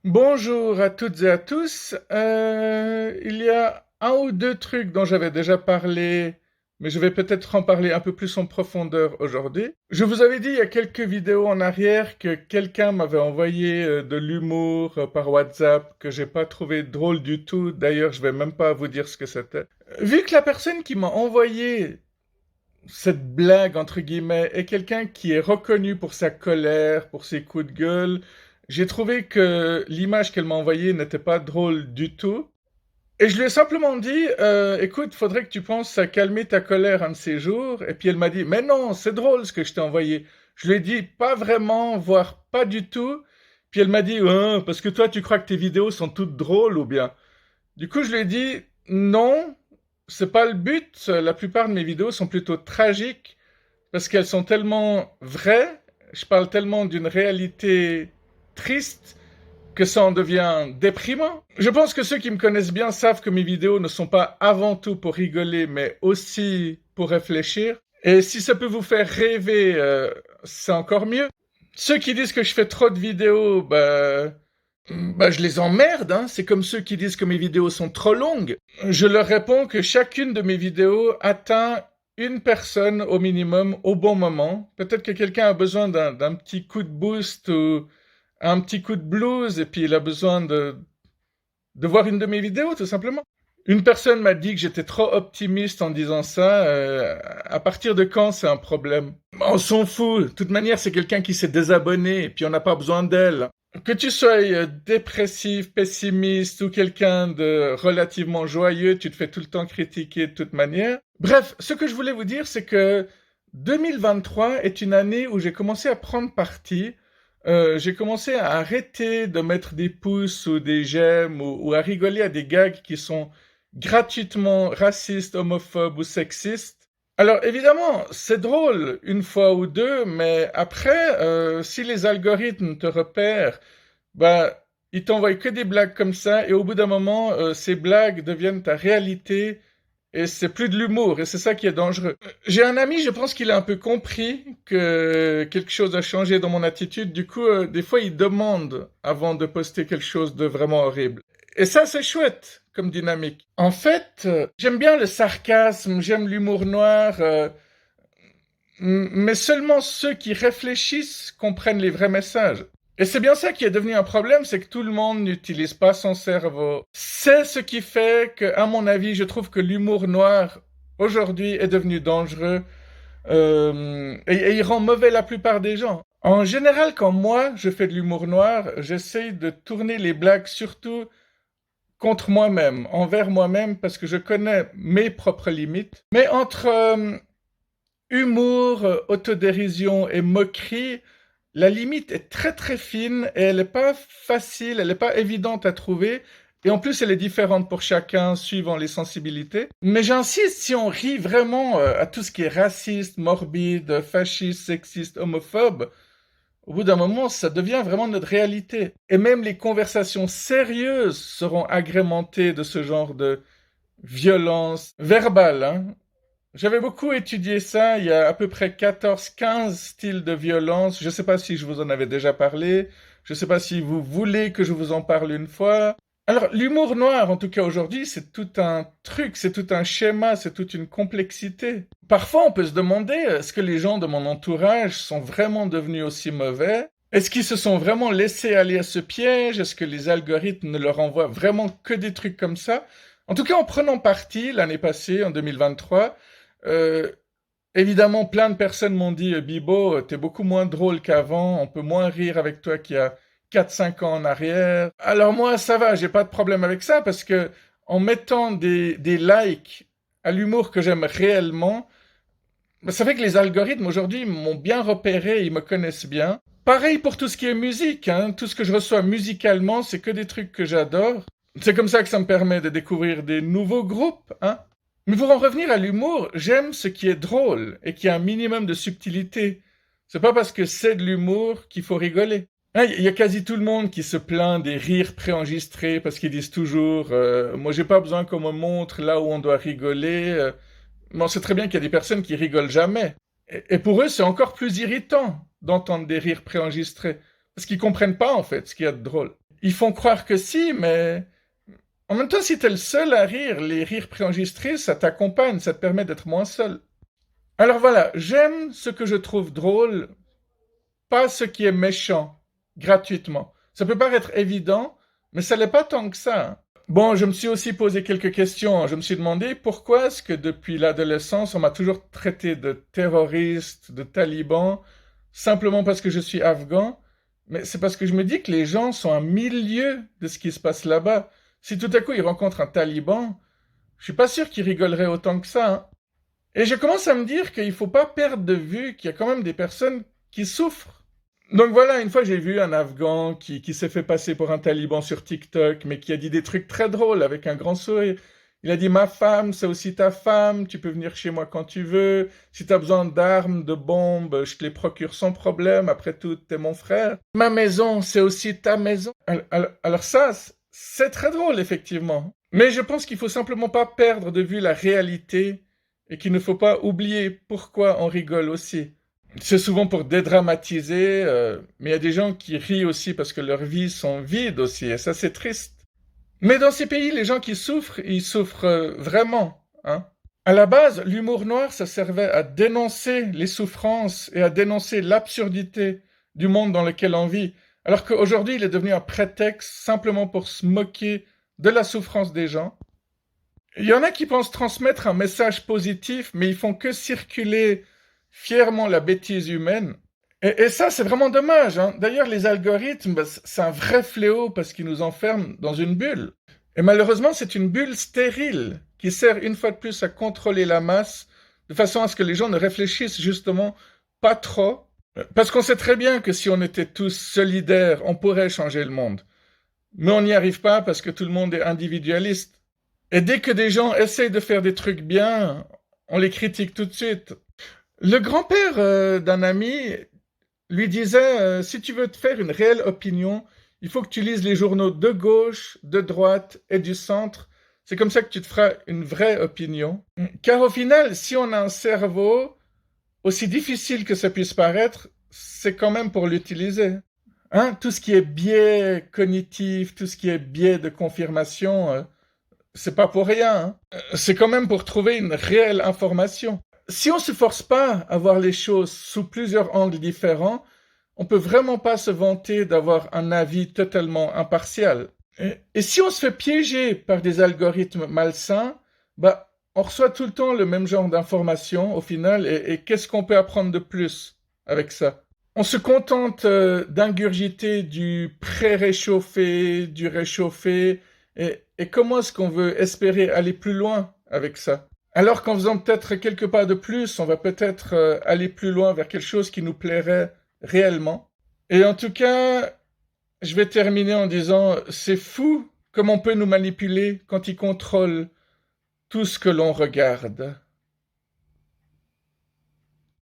Bonjour à toutes et à tous. Il y a un ou deux trucs dont j'avais déjà parlé, mais je vais peut-être en parler un peu plus en profondeur aujourd'hui. Je vous avais dit il y a quelques vidéos en arrière que quelqu'un m'avait envoyé de l'humour par WhatsApp que j'ai pas trouvé drôle du tout. D'ailleurs, je vais même pas vous dire ce que c'était. Vu que la personne qui m'a envoyé cette blague, entre guillemets, est quelqu'un qui est reconnu pour sa colère, pour ses coups de gueule. J'ai trouvé que l'image qu'elle m'a envoyée n'était pas drôle du tout. Et je lui ai simplement dit, écoute, faudrait que tu penses à calmer ta colère un de ces jours. Et puis elle m'a dit, mais non, c'est drôle ce que je t'ai envoyé. Je lui ai dit, pas vraiment, voire pas du tout. Puis elle m'a dit, parce que toi, tu crois que tes vidéos sont toutes drôles ou bien. Du coup, je lui ai dit, non, c'est pas le but. La plupart de mes vidéos sont plutôt tragiques parce qu'elles sont tellement vraies, je parle tellement d'une réalité triste que ça en devient déprimant. Je pense que ceux qui me connaissent bien savent que mes vidéos ne sont pas avant tout pour rigoler, mais aussi pour réfléchir. Et si ça peut vous faire rêver, c'est encore mieux. Ceux qui disent que je fais trop de vidéos, je les emmerde, hein. C'est comme ceux qui disent que mes vidéos sont trop longues. Je leur réponds que chacune de mes vidéos atteint une personne au minimum au bon moment. Peut-être que quelqu'un a besoin d'un petit coup de boost ou un petit coup de blues et puis il a besoin de voir une de mes vidéos tout simplement. Une personne m'a dit que j'étais trop optimiste en disant ça. À partir de quand c'est un problème? On s'en fout. De toute manière, c'est quelqu'un qui s'est désabonné et puis on n'a pas besoin d'elle. Que tu sois dépressif, pessimiste ou quelqu'un de relativement joyeux, tu te fais tout le temps critiquer de toute manière. Bref, ce que je voulais vous dire, c'est que 2023 est une année où j'ai commencé à prendre parti. J'ai commencé à arrêter de mettre des pouces ou des j'aime ou à rigoler à des gags qui sont gratuitement racistes, homophobes ou sexistes. Alors évidemment, c'est drôle une fois ou deux, mais après, si les algorithmes te repèrent, bah, ils t'envoient que des blagues comme ça, et au bout d'un moment, ces blagues deviennent ta réalité, et c'est plus de l'humour, et c'est ça qui est dangereux. J'ai un ami, je pense qu'il a un peu compris que quelque chose a changé dans mon attitude, du coup, des fois, il demande avant de poster quelque chose de vraiment horrible. Et ça, c'est chouette comme dynamique. En fait, j'aime bien le sarcasme, j'aime l'humour noir, mais seulement ceux qui réfléchissent comprennent les vrais messages. Et c'est bien ça qui est devenu un problème, c'est que tout le monde n'utilise pas son cerveau. C'est ce qui fait que, à mon avis, je trouve que l'humour noir aujourd'hui est devenu dangereux et il rend mauvais la plupart des gens. En général, quand moi je fais de l'humour noir, j'essaye de tourner les blagues surtout contre moi-même, envers moi-même, parce que je connais mes propres limites. Mais entre humour, autodérision et moquerie, la limite est très très fine et elle n'est pas facile, elle n'est pas évidente à trouver. Et en plus, elle est différente pour chacun suivant les sensibilités. Mais j'insiste, si on rit vraiment à tout ce qui est raciste, morbide, fasciste, sexiste, homophobe, au bout d'un moment, ça devient vraiment notre réalité. Et même les conversations sérieuses seront agrémentées de ce genre de violence verbale, hein. J'avais beaucoup étudié ça, il y a à peu près 14-15 styles de violence. Je ne sais pas si je vous en avais déjà parlé, je ne sais pas si vous voulez que je vous en parle une fois. Alors, l'humour noir, en tout cas aujourd'hui, c'est tout un truc, c'est tout un schéma, c'est toute une complexité. Parfois, on peut se demander, est-ce que les gens de mon entourage sont vraiment devenus aussi mauvais? Est-ce qu'ils se sont vraiment laissés aller à ce piège? Est-ce que les algorithmes ne leur envoient vraiment que des trucs comme ça? En tout cas, en prenant parti l'année passée, en 2023, euh, évidemment, plein de personnes m'ont dit, Bibo, t'es beaucoup moins drôle qu'avant, on peut moins rire avec toi qu'il y a 4-5 ans en arrière. Alors moi, ça va, j'ai pas de problème avec ça, parce que en mettant des likes à l'humour que j'aime réellement, ça fait que les algorithmes aujourd'hui m'ont bien repéré, ils me connaissent bien. Pareil pour tout ce qui est musique, hein. Tout ce que je reçois musicalement, c'est que des trucs que j'adore. C'est comme ça que ça me permet de découvrir des nouveaux groupes, hein. Mais pour en revenir à l'humour, j'aime ce qui est drôle et qui a un minimum de subtilité. C'est pas parce que c'est de l'humour qu'il faut rigoler. Hein, il y a quasi tout le monde qui se plaint des rires préenregistrés parce qu'ils disent toujours moi j'ai pas besoin qu'on me montre là où on doit rigoler. Mais on sait très bien qu'il y a des personnes qui rigolent jamais. Et pour eux, c'est encore plus irritant d'entendre des rires préenregistrés. Parce qu'ils comprennent pas, en fait, ce qu'il y a de drôle. Ils font croire que si, mais en même temps, si t'es le seul à rire, les rires préenregistrés, ça t'accompagne, ça te permet d'être moins seul. Alors voilà, j'aime ce que je trouve drôle, pas ce qui est méchant, gratuitement. Ça peut paraître évident, mais ça l'est pas tant que ça, hein. Bon, je me suis aussi posé quelques questions. Je me suis demandé pourquoi est-ce que depuis l'adolescence, on m'a toujours traité de terroriste, de taliban, simplement parce que je suis afghan. Mais c'est parce que je me dis que les gens sont à 1000 lieues de ce qui se passe là-bas. Si tout à coup ils rencontrent un taliban, je suis pas sûr qu'ils rigoleraient autant que ça, hein. Et je commence à me dire qu'il faut pas perdre de vue qu'il y a quand même des personnes qui souffrent. Donc voilà, une fois j'ai vu un Afghan qui s'est fait passer pour un taliban sur TikTok, mais qui a dit des trucs très drôles avec un grand sourire. Il a dit: ma femme, c'est aussi ta femme, tu peux venir chez moi quand tu veux. Si tu as besoin d'armes, de bombes, je te les procure sans problème, après tout, t'es mon frère. Ma maison, c'est aussi ta maison. Alors ça, c'est très drôle, effectivement. Mais je pense qu'il faut simplement pas perdre de vue la réalité et qu'il ne faut pas oublier pourquoi on rigole aussi. C'est souvent pour dédramatiser, mais il y a des gens qui rient aussi parce que leurs vies sont vides aussi, et ça c'est triste. Mais dans ces pays, les gens qui souffrent, ils souffrent vraiment, hein. À la base, l'humour noir, ça servait à dénoncer les souffrances et à dénoncer l'absurdité du monde dans lequel on vit, alors qu'aujourd'hui, il est devenu un prétexte simplement pour se moquer de la souffrance des gens. Il y en a qui pensent transmettre un message positif, mais ils font que circuler fièrement la bêtise humaine. Et ça, c'est vraiment dommage, hein. D'ailleurs, les algorithmes, bah, c'est un vrai fléau parce qu'ils nous enferment dans une bulle. Et malheureusement, c'est une bulle stérile qui sert une fois de plus à contrôler la masse de façon à ce que les gens ne réfléchissent justement pas trop. Parce qu'on sait très bien que si on était tous solidaires, on pourrait changer le monde. Mais on n'y arrive pas parce que tout le monde est individualiste. Et dès que des gens essayent de faire des trucs bien, on les critique tout de suite. Le grand-père d'un ami lui disait si tu veux te faire une réelle opinion, il faut que tu lises les journaux de gauche, de droite et du centre. C'est comme ça que tu te feras une vraie opinion. Car au final, si on a un cerveau, aussi difficile que ça puisse paraître, c'est quand même pour l'utiliser. Hein, tout ce qui est biais cognitif, tout ce qui est biais de confirmation, c'est pas pour rien, hein. C'est quand même pour trouver une réelle information. Si on se force pas à voir les choses sous plusieurs angles différents, on peut vraiment pas se vanter d'avoir un avis totalement impartial. Et si on se fait piéger par des algorithmes malsains, bah, on reçoit tout le temps le même genre d'informations au final, et qu'est-ce qu'on peut apprendre de plus avec ça? On se contente d'ingurgiter du pré-réchauffé, du réchauffé, et comment est-ce qu'on veut espérer aller plus loin avec ça? Alors qu'en faisant peut-être quelques pas de plus, on va peut-être aller plus loin vers quelque chose qui nous plairait réellement. Et en tout cas, je vais terminer en disant, c'est fou comme on peut nous manipuler quand ils contrôlent tout ce que l'on regarde.